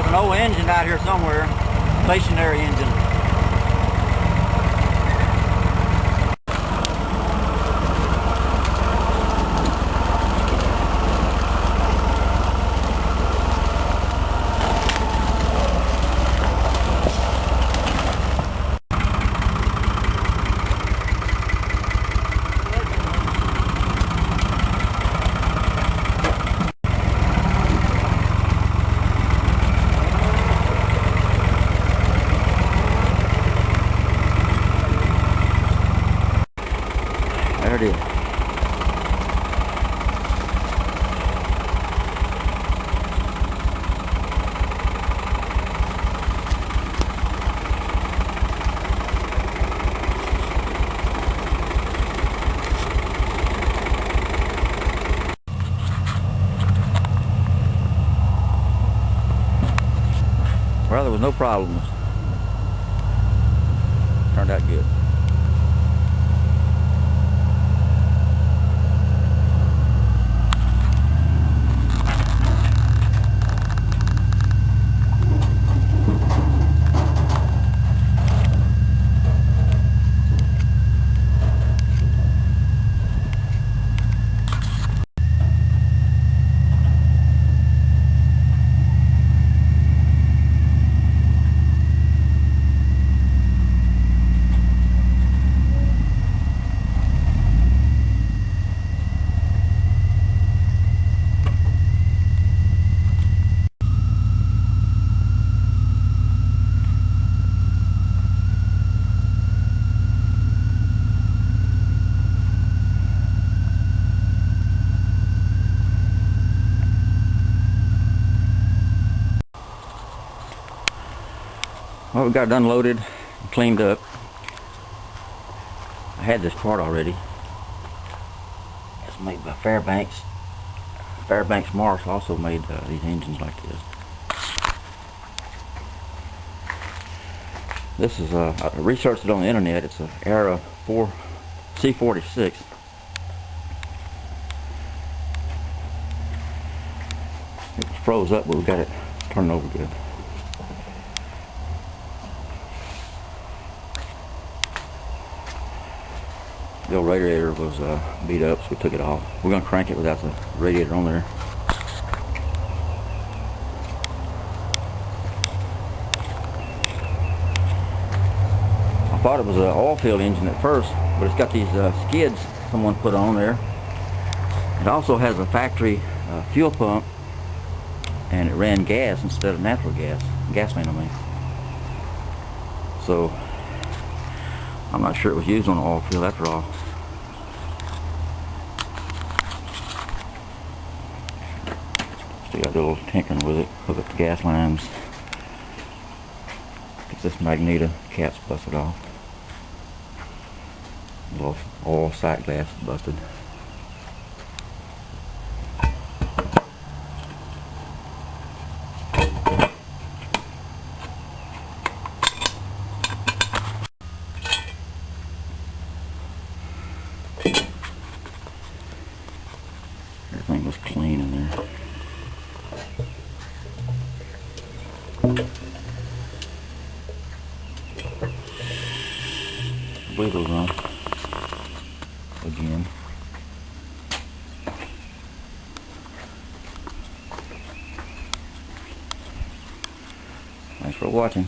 There's an old engine out here somewhere, stationary engine. There it is. Well, there was no problems. Turned out good. Well, we got it unloaded and cleaned up. I had this part already. It's made by Fairbanks. Fairbanks Morse also made these engines like this. This is I researched it on the internet. It's an Era C46. It was froze up, but we got it turned over good. The old radiator was beat up, so we took it off. We're going to crank it without the radiator on there. I thought it was an oil-filled engine at first, but it's got these skids someone put on there. It also has a factory fuel pump, and it ran gas instead of natural gas. Gasoline, I mean. So I'm not sure it was used on the oil field after all. Still got a little tinkering with it. Hook up the gas lines. Get this magneto cap's busted off. A little oil sight glass busted. Everything was clean in there. Wiggles on again. Thanks for watching.